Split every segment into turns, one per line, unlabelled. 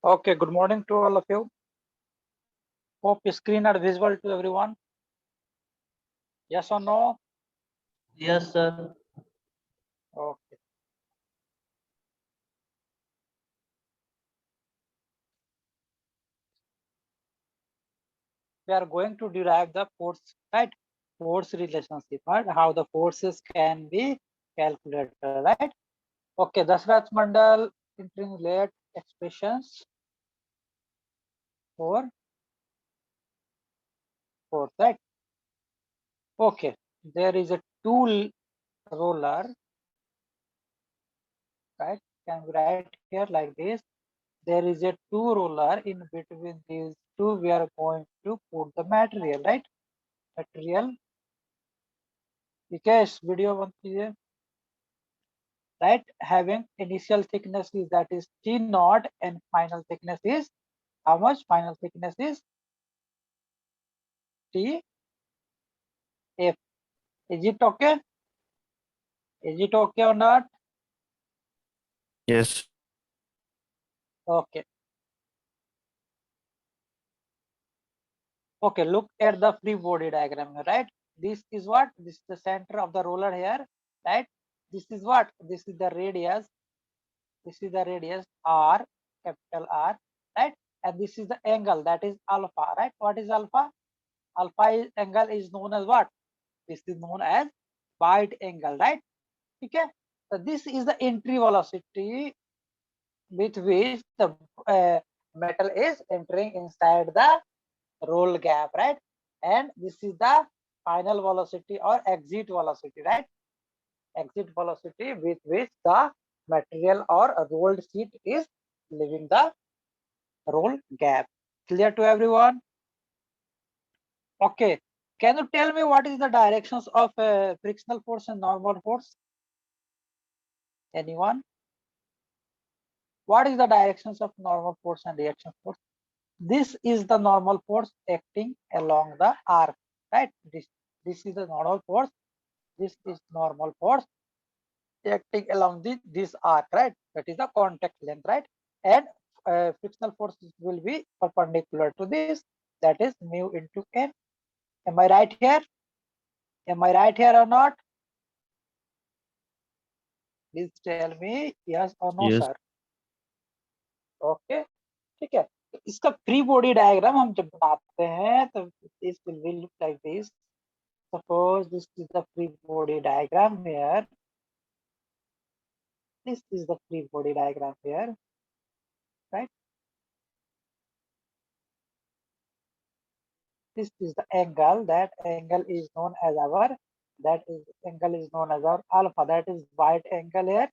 Okay, good morning to all of you. Hope your screen are visible to everyone. Yes or no?
Yes, sir.
Okay. We are going to derive the force, right? Force relationship, right? How the forces can be calculated, right? Okay, Dasraj Mandal entering late expressions for force, right? Okay, there is a tool roller, right? Can we write here like this? There is a two roller in between these two. We are going to put the material, right? Material. Because video बंद कीजिए, right? Having initial thickness is that is T naught and final thickness is how much? Final thickness is T F. Is it okay? Is it okay or not?
Yes.
Okay. Okay, look at the free body diagram here, right? This is what? This is the center of the roller here, right? This is what? This is the radius. This is the radius R, capital R, right? And this is the angle, that is alpha, right? What is alpha? Alpha angle is known as what? This is known as bite angle, right? Okay. So this is the entry velocity with which the metal is entering inside the roll gap, right? And this is the final velocity or exit velocity, right? Exit velocity with which the material or a rolled sheet is leaving the roll gap. Clear to everyone? Okay. Can you tell me what is the directions of frictional force and normal force? Anyone? What is the directions of normal force and reaction force? This is the normal force acting along the arc, right? This is the normal force. This is normal force acting along this arc, right? That is the contact length, right? And frictional forces will be perpendicular to this. That is mu into n. Am I right here? Am I right here or not? Please tell me yes or no,
Yes.
sir. Okay, ठीक है. इसका free body diagram हम जब बनाते हैं तो this will look like this. Suppose this is the free body diagram here. This is the free body diagram here, right? This is the angle. That angle is known as our. That is angle is known as our alpha. That is white angle here.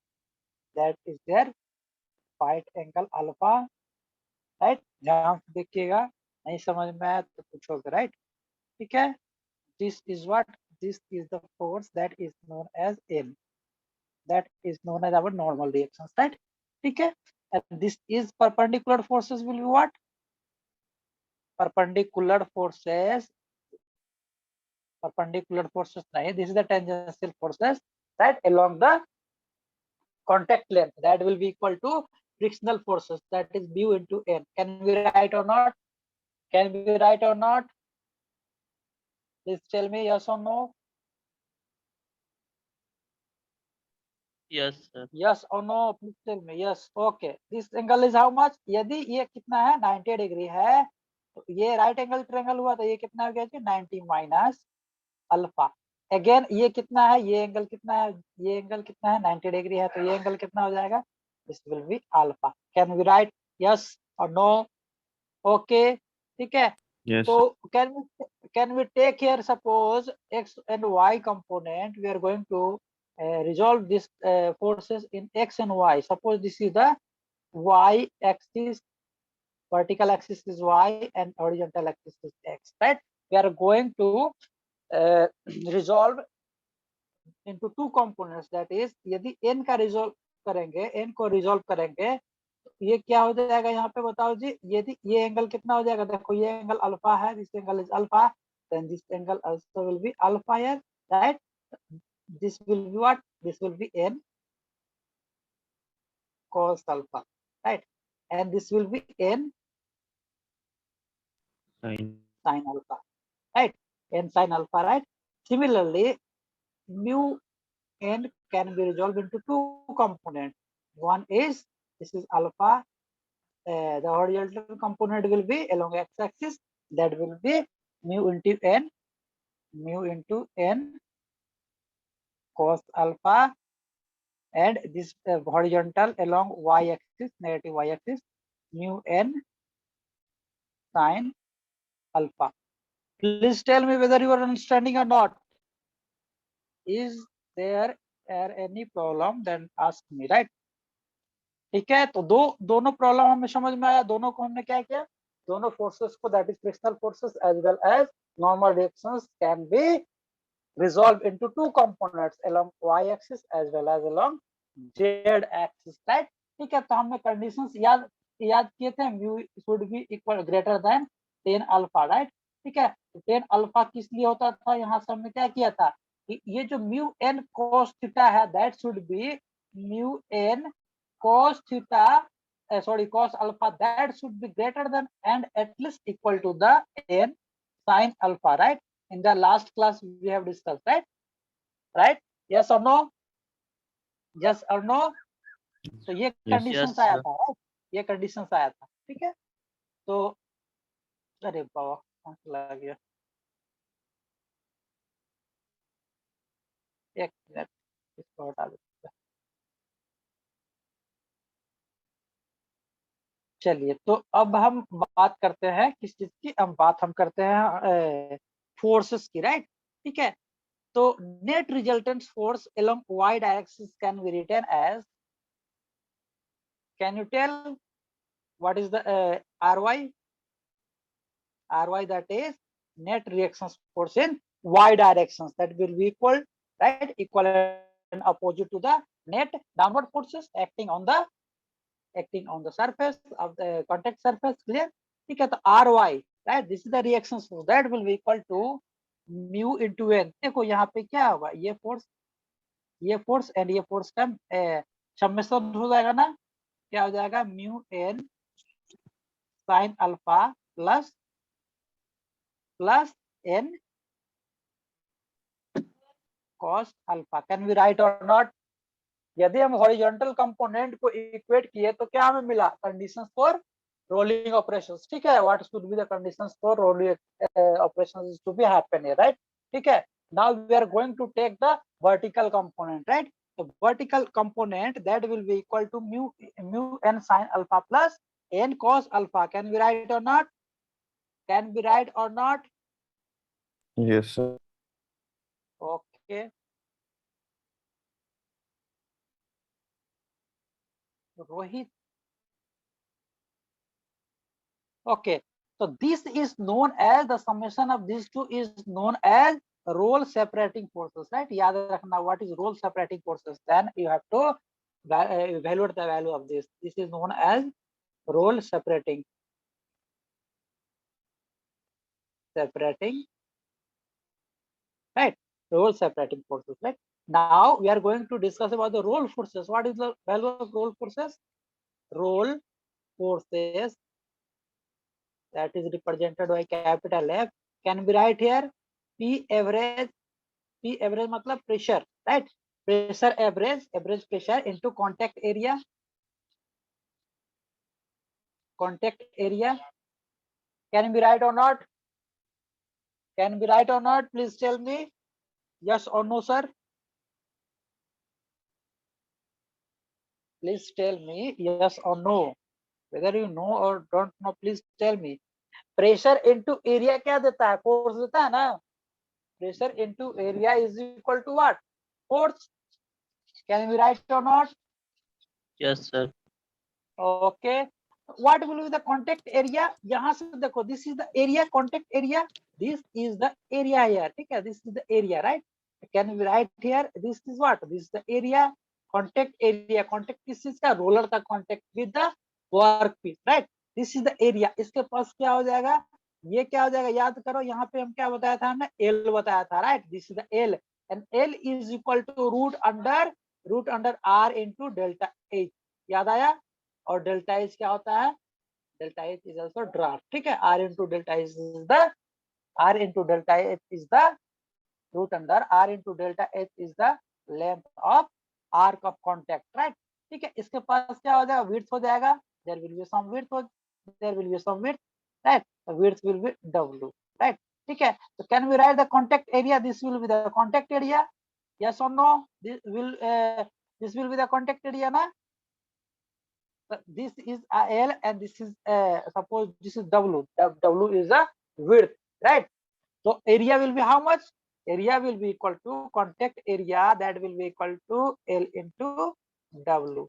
That is their white angle alpha, right? ध्यान से देखिएगा, नहीं समझ में आया तो पूछोगे, right? ठीक है? This is what? This is the force that is known as N. That is known as our normal reactions, right? ठीक है? And this is perpendicular forces will be what? Perpendicular forces nahi, this is the tangential forces, right, along the contact length, that will be equal to frictional forces, that is mu into n. Can we write or not? Can we write or not? Please tell me yes or no.
Yes, sir.
Yes or no, please tell me. Yes. Okay, this angle is how much? यदि ये कितना है 90 degree है तो ये right angle triangle हुआ तो ये कितना हो गया जी 90 माइनस अल्फा. अगेन ये कितना है, ये एंगल कितना है, ये एंगल कितना है 90 डिग्री है तो ये एंगल कितना हो जाएगा, this will be alpha. Can we write yes और नो? ओके, ठीक है.
Yes.
तो can we take here suppose x and y component, we are going to resolve this forces in x and y. Suppose this is the y axis, vertical axis is y and horizontal axis is x, right? We are going to uh, resolve into two components, that is यदि n का resolve करेंगे, n को resolve करेंगे तो ये क्या हो जाएगा यहाँ पे बताओ जी. यदि ये एंगल कितना हो जाएगा, देखो ये एंगल अल्फा है, this angle is alpha, then this angle also will be alpha here, right? This will be what? This will be n cos alpha, right? and this will be n
Sin.
sin alpha, right? N sin alpha, right? Similarly, mu n can be resolved into two components. One is, this is alpha, the horizontal component will be along x-axis, that will be mu into n cos alpha, and this horizontal along y-axis, negative y-axis, mu n sin alpha. Please tell me whether you are understanding or not. Is there any problem? Then ask me, right? ठीक है, तो दोनों problem हमें समझ में आया। दोनों को हमने क्या किया, दोनों फोर्सेस को, that is frictional forces as well as normal reactions, can be resolved into two components along y-axis as well as along z-axis, right? ठीक है, तो हमने कंडीशंस याद किए थे। Mu should be equal greater than 10 alpha, right? ठीक है, तो 10 अल्फा किस लिए होता था, यहाँ से हमने क्या किया था कि ये जो म्यू एन कोस थीटा है, that should be mu N cos theta, sorry, cos alpha, that should be greater than and at least equal to the n sin alpha, right? In the last class we have discussed, right? Yes or no? Yes or no? तो ये
Yes.
Conditions
Yes,
आया
sir.
था, right? ये conditions आया था, ठीक है। तो अरे बाबा कहाँ चला गया, एक मिनट, इसको हटा देते हैं। चलिए, तो अब हम बात करते हैं किस चीज की, हम करते हैं फोर्सेस की, राइट? ठीक है, तो net resultant force along y direction can be written as, can you tell what is the ry? Ry, that is net reaction force in y directions, that will be equal, right? Equal and opposite to the net downward forces acting on the surface of the contact surface, clear? ठीक है, तो ry, right, this is the reaction force, that will be equal to mu into n। देखो यहाँ पे क्या होगा, ये force and ये फोर्स का सम्मेशन हो जाएगा ना, क्या हो जाएगा, mu N sine alpha plus n cos alpha. Can be right और नॉट? यदि हम हॉरिजॉन्टल कंपोनेंट को इक्वेट किए तो क्या हमें मिला, कंडीशंस फॉर रोलिंग ऑपरेशंस, ठीक है। What should be the conditions for rolling operations to be happen here, right? ठीक है, now we are going to take the vertical component, right? तो vertical component that will be equal to mu n sin alpha plus n cos alpha. Can be right और not? Can be right और not?
Yes, sir.
Okay, Rohit, okay, so this is known as, the summation of these two is known as role separating forces, right? याद रखना, what is role separating forces, then you have to evaluate the value of this. This is known as role separating right? Role separating forces, right? Now we are going to discuss about the role forces. What is the value of role forces? Role forces, that is represented by capital F, can be right here P average मतलब pressure, right? Pressure average pressure into contact area, can be right or not? Can be right or not? Please tell me yes or no, sir. Please tell me yes or no, whether you know or don't know, please tell me. Pressure into area क्या देता है, force देता है ना? Pressure into area is equal to what? Force. Can be right or not?
Yes, sir.
Okay, what will be the contact area? यहाँ से देखो, this is the area, contact area, this is the area here, ठीक है, this is the area, right? Can we write here, this is what, this is the area, contact area, contact किस चीज का, roller का contact with the work piece, right? This is the area। इसके पास क्या हो जाएगा, ये क्या हो जाएगा, याद करो, यहाँ पे हम क्या बताया था, हमने L बताया था, right? This is the L, and L is equal to root under R into delta H। याद आया? और डेल्टा एच क्या होता है, delta H is also draft, ठीक है। R into delta H is the, R into delta H is the root under R into delta H is the length of arc of contact, right. ठीक है, इसके पास क्या हो जाएगा, width हो जाएगा, there will be some width, there will be some width, right, width will be w, right. ठीक है, तो can we write the contact area, this will be the contact area, yes or no, this will be the contact area na. So this is a L and this is suppose this is W, W is a width, right? So area will be how much, area will be equal to contact area, that will be equal to L into W.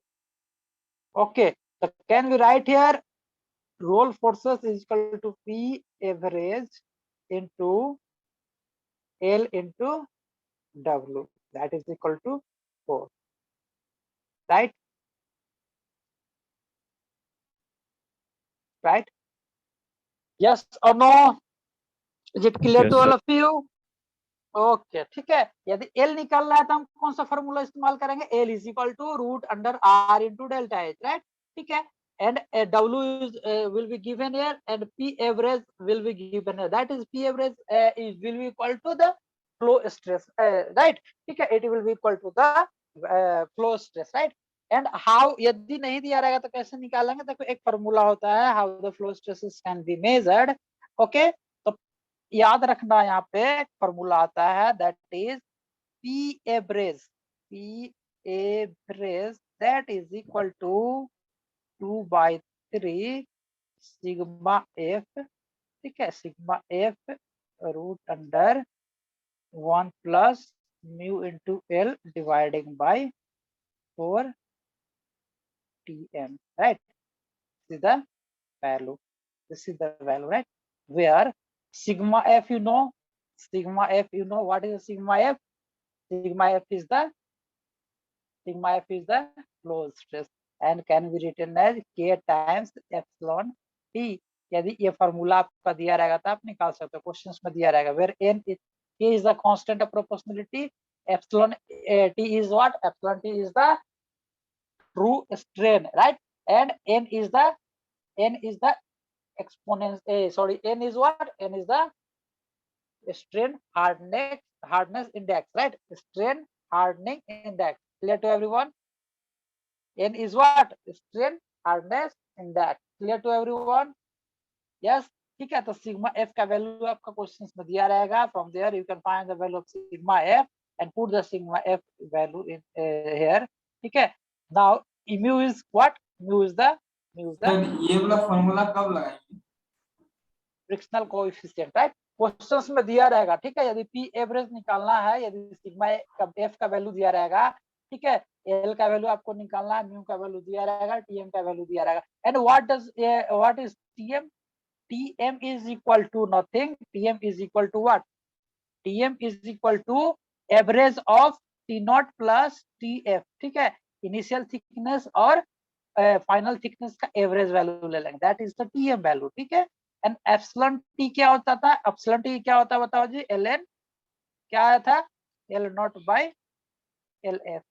Okay, so can we write here roll forces is equal to P average into L into W, that is equal to 4, right? Right? Yes or no? Is it clear
Yes,
to all
sir.
of you? Okay, ठीक है। यदि L निकालना है तो हम कौन सा formula इस्तेमाल करेंगे, L is equal to root under R into delta H, right. ठीक है, and W is will be given here and P average will be given here, that is P average is will be equal to the flow stress, right. ठीक है, it will be equal to the flow stress, right. And how, यदि नहीं दिया रहेगा तो कैसे निकालेंगे, देखो एक फॉर्मूला होता है how the flow stresses can be measured. Okay, तो याद रखना, यहाँ पे फॉर्मूला आता है that is P average, P average that is equal to 2/3 sigma F, ठीक है, sigma F root under 1 plus mu into L dividing by 4 tm, right? This is the value, this is the value, right? Where sigma f, you know, sigma f, you know what is sigma f, sigma f is the, sigma f is the flow stress and can be written as k times epsilon t। यदि ये formula आपका दिया रहेगा तो आप निकाल सकते हो, क्वेश्चंस में दिया रहेगा where n is k is the constant of proportionality, epsilon t is what, epsilon t is the true strain, right, and n is the exponent, sorry, n is what, n is the strain hardness index, right, strain hardening index, clear to everyone, n is what, strain hardness index, clear to everyone, yes। ठीक है, तो sigma F का value आपका questions में दिया रहेगा, from there you can find the value of sigma F and put the sigma F value in here, ठीक है। Now mu is what, mu is the
sir ये वाला फॉर्मूला कब लगाएंगे,
फ्रिक्शनल कोएफिशिएंट, राइट, क्वेश्चंस में दिया रहेगा। ठीक है, यदि पी एवरेज निकालना है, यदि सिग्मा एफ का वैल्यू दिया रहेगा, ठीक है, एल का वैल्यू आपको निकालना है, म्यू का वैल्यू दिया रहेगा, टीएम का वैल्यू दिया रहेगा, and what is TM, TM is equal to nothing, TM is equal to what, TM is equal to average of T naught plus TF, ठीक है, इनिशियल थिकनेस और फाइनल थिकनेस का average value ले लेंगे, that is the TM value, ठीक है। And epsilon T क्या होता था, एप्सिलॉन टी क्या होता है बताओ जी, ln क्या आया था, L naught by LF,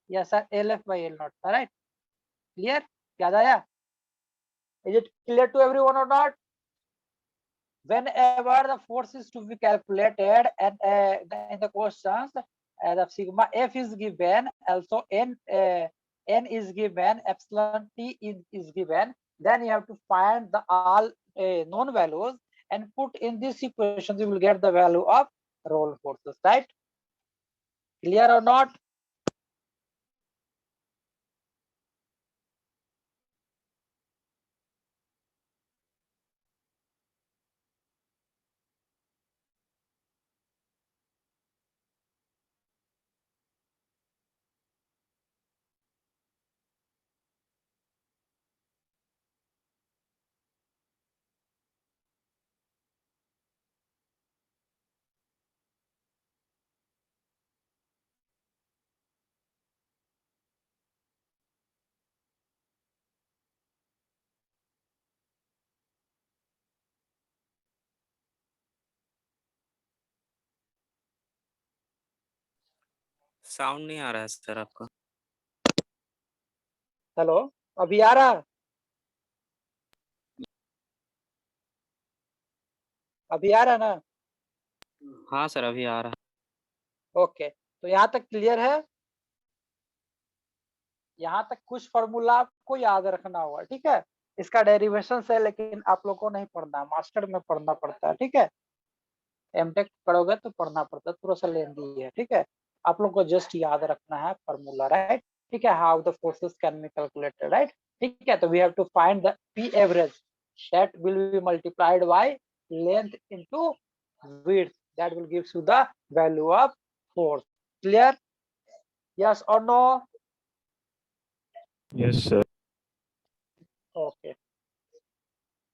yes sir, LF by L naught था, राइट, क्लियर, याद आया, is it clear to everyone और not. Whenever the force is to be calculated and in the questions the sigma f is given, also n is given, epsilon t is given, then you have to find the all known values and put in this equation, you will get the value of roll forces, right, clear or not।
Sound नहीं आ रहा है sir आपका।
Hello, अभी आ रहा है, अभी आ रहा है ना?
हाँ सर अभी आ रहा
ओके, तो यहाँ तक क्लियर है? यहाँ तक कुछ फॉर्मूला आपको याद रखना होगा, ठीक है। इसका डेरिवेशन है, लेकिन आप लोग को नहीं पढ़ना, मास्टर में पढ़ना पड़ता है, ठीक है। एमटेक पढ़ोगे तो पढ़ना पड़ता है, थोड़ा सा लेंदी है, ठीक है। आप लोग को जस्ट याद रखना है फॉर्मूला, राइट। ठीक है, how the forces can be calculated, right. ठीक है, तो we have to find the P average that will be multiplied by length into width, that will gives you the value of force. Clear? Yes or no?
Yes, sir.
Okay.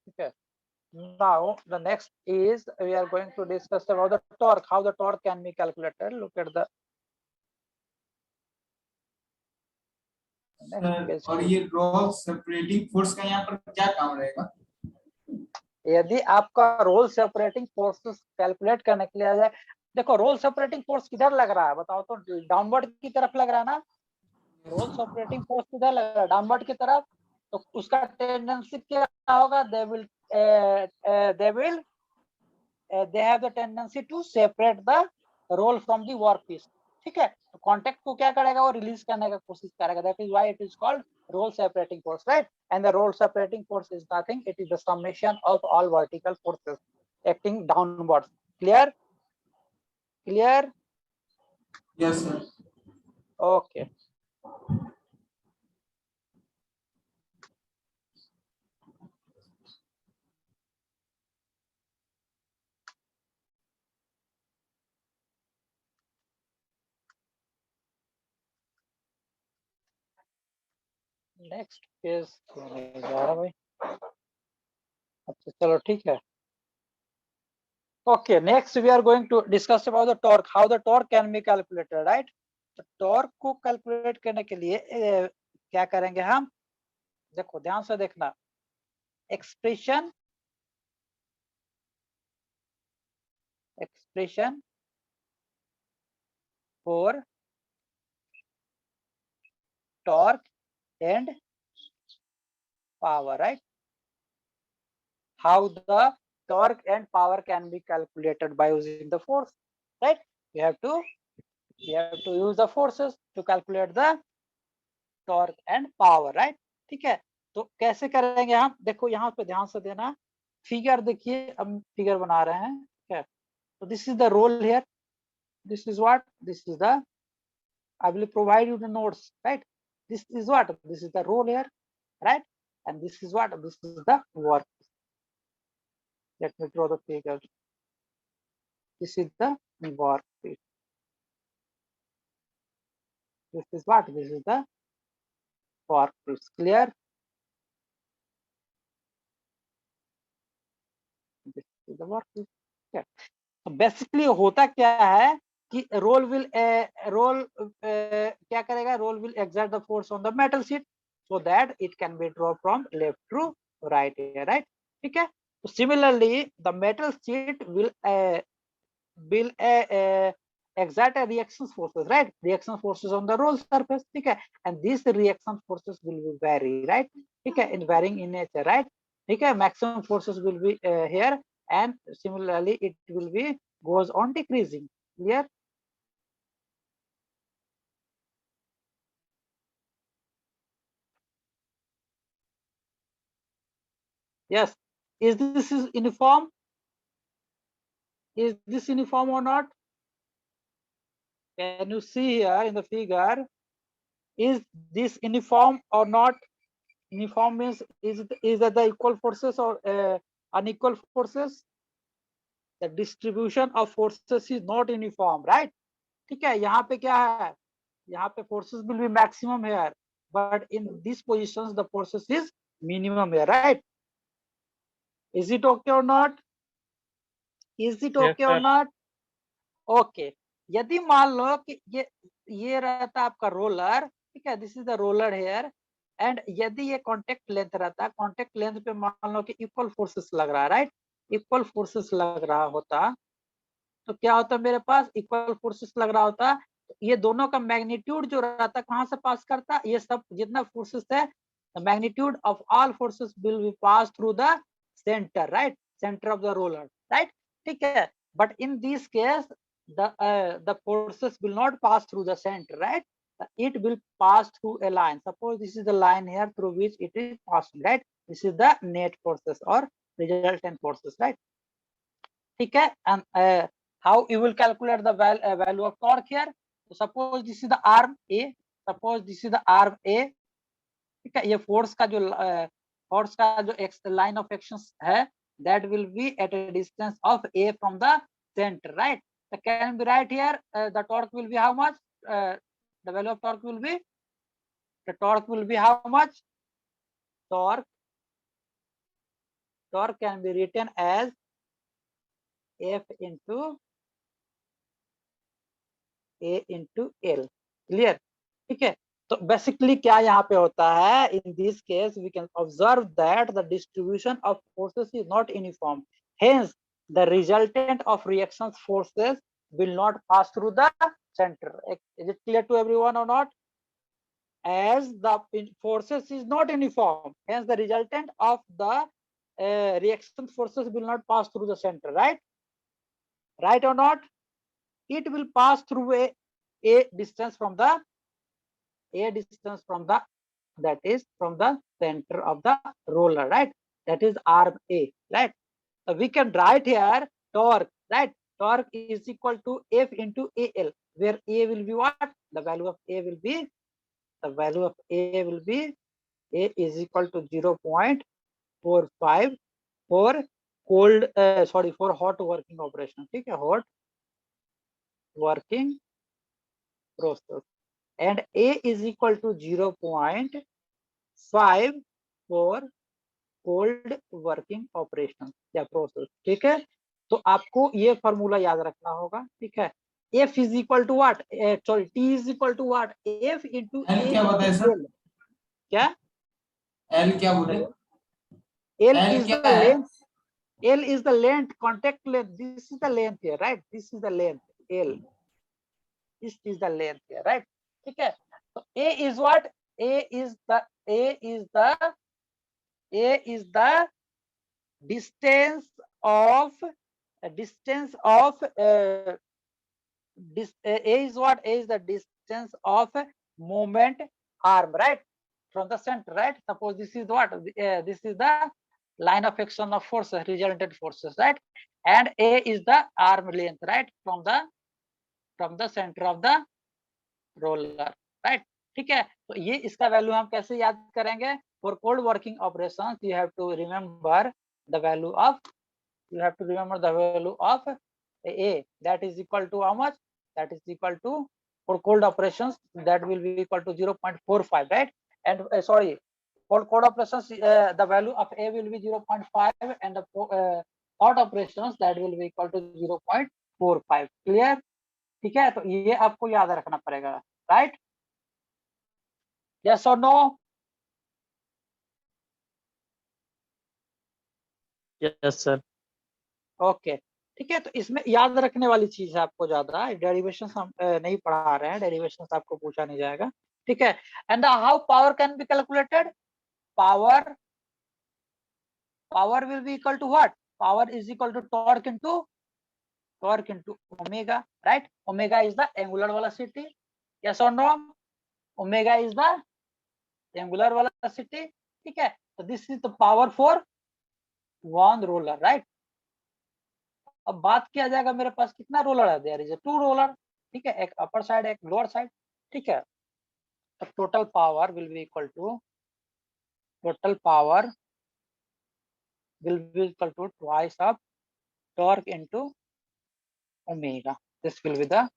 Okay, now the next is we are going to discuss about the torque, how the torque can be calculated. Look at the next
sir,
page.
और ये role separating force का यहाँ पर क्या काम रहेगा?
यदि आपका रोल सेपरेटिंग फोर्स कैलकुलेट करने के लिए आ जाए, देखो रोल सेपरेटिंग फोर्स किधर लग रहा है बताओ तो, डाउनवर्ड की तरफ लग रहा है ना। रोल सेपरेटिंग फोर्स किधर लग रहा है? डाउनवर्ड की तरफ। तो उसका टेंडेंसी क्या होगा? they have the tendency to separate the roll from the workpiece, ठीक है। तो कांटेक्ट को क्या करेगा? वो रिलीज करने का कोशिश करेगा, that is why it is called roll separating force, right? And the roll separating force is nothing, it is the summation of all vertical forces acting downwards. Clear? Clear?
Yes sir.
Okay. Next page जा रहा भाई। अच्छा चलो ठीक है। Okay, next we are going to discuss about the torque, how the torque can be calculated, right? तो torque को calculate करने के लिए क्या करेंगे हम? देखो ध्यान से देखना, expression for torque and power, right? How the torque and power can be calculated by using the force, right? We have to use the forces to calculate the torque and power, right? ठीक है, तो कैसे करेंगे हम? देखो यहाँ पे ध्यान से देना, फिगर देखिए, हम फिगर बना रहे हैं, ठीक है। तो this is the roll here, this is what, this is the, I will provide you the notes, right? This is what, this is the roll here, right? And this is what, this is the work. Let me draw the figure. This is the work. This is what, this is the work. Clear? This is the work. Okay. So basically होता क्या है कि roll will क्या करेगा? Roll will exert the force on the metal sheet so that it can be drawn from left to right here, right? ठीक है। So similarly, the metal sheet will exert a reaction forces, right? Reaction forces on the roll surface, ठीक है। And these reaction forces will be vary, right? ठीक है, in varying in nature, right? ठीक है, maximum forces will be here, and similarly it will be goes on decreasing. Clear? Yes. Is this uniform? Is this uniform or not? Can you see here in the figure? Is this uniform or not? Uniform means is that the equal forces or unequal forces? The distribution of forces is not uniform, right? ठीक है, यहाँ पे क्या है? यहाँ पे forces will be maximum here, but in these positions the forces is minimum here, right? Is it okay or not? Is it okay or not? Okay. यदि मान लो कि ये रहता आपका रोलर, ठीक है, this is the roller here, एंड यदि ये कॉन्टेक्ट लेंथ रहता, कॉन्टेक्ट लेंथ पे मान लो कि इक्वल फोर्सेस लग रहा है, राइट? इक्वल फोर्सेस लग रहा होता तो क्या होता मेरे पास? इक्वल फोर्सेस लग रहा होता, ये दोनों का मैग्नीट्यूड जो रहता कहाँ से पास करता? ये सब जितना फोर्सेस है, the magnitude of all forces will be pass through the centre, right? Centre of the roller, right? ठीक है, but in this case the forces will not pass through the center, right? It will pass through a line. Suppose this is the line here through which it is passing, right? This is the net forces or resultant forces, right? ठीक है, and how you will calculate the value of torque here? So suppose this is the arm A, suppose this is the arm A, ठीक है, ये force का जो line of action है, that will be at a distance of A from the center, right? So can be right here, the torque will be how much? The value of torque will be, the torque will be how much? Torque can be written as F into A into L. Clear? ठीक है, तो basically क्या यहाँ पे होता है, in this case we can observe that the distribution of forces is not uniform, hence the resultant of reaction forces will not pass through the center. Is it clear to everyone or not? As the forces is not uniform, hence the resultant of the reaction forces will not pass through the center, right? Right or not? It will pass through a distance from the that is from the center of the roller, right? That is arm A, right? So we can write here torque, right? Torque is equal to F into AL, where A will be what? The value of A will be, A is equal to 0.45 for cold, for hot working operation. ठीक है, hot working process, and A is equal to 0.5 for cold working operation या process, ठीक है? तो आपको ये formula याद रखना होगा, ठीक है? F is equal to what? Sorry, T is equal to what? F into
L
A
क्या बताया
into
सर?
L. क्या?
L क्या बोले?
L
L
is
क्या
the
है?
length. L is the length, contact length. This is the length here, right? This is the length L. This is the length here, right? ठीक है? So A is what? A is the distance of A is what? A is the distance of movement arm, right? From the center, right? Suppose this is what? This is the line of action of forces, resultant forces, right? And A is the arm length, right? From the center of the roller, right? ठीक है, तो ये इसका value हम कैसे याद करेंगे? For cold working operations, you have to remember the value of A. That is equal to how much? That is equal to, for cold operations, that will be equal to 0.45, right? And sorry, for cold operations, the value of A will be 0.5, and the hot operations, that will be equal to 0.45. Clear? ठीक है, तो ये आपको याद रखना पड़ेगा, right? Yes or no?
Yes sir.
Okay, ठीक है, तो इसमें याद रखने वाली चीज है आपको ज्यादा, डेरिवेशन हम नहीं पढ़ा रहे हैं, डेरिवेशन आपको पूछा नहीं जाएगा, ठीक है? And how power can be calculated? Power will be equal to what? Power is equal to torque into omega, right? Omega is the angular velocity, yes और no? Omega is the angular velocity, ठीक है? तो this is the power for one roller, right? अब बात किया जाएगा, मेरे पास कितना रोलर है? There is a two roller, ठीक है? एक अपर साइड, एक लोअर साइड, ठीक है? तो total power will be equal to twice of torque into omega. This will be the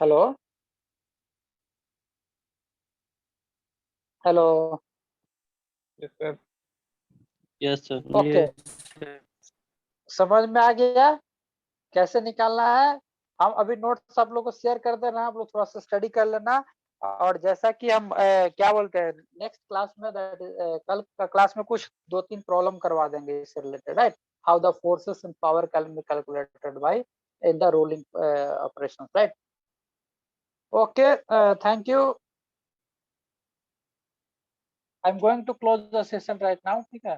hello hello
yes sir.
Okay, समझ में आ गया कैसे निकालना है। हम अभी नोट्स आप लोग को शेयर कर दे रहे हैं, आप लोग थोड़ा सा स्टडी कर लेना। और जैसा कि हम क्या बोलते हैं, नेक्स्ट क्लास में कल का क्लास में कुछ 2-3 प्रॉब्लम करवा देंगे इससे related, right. How the forces and power can be calculated by in the rolling operation, right. Okay, thank you. I am going to close the session right now, ठीक है।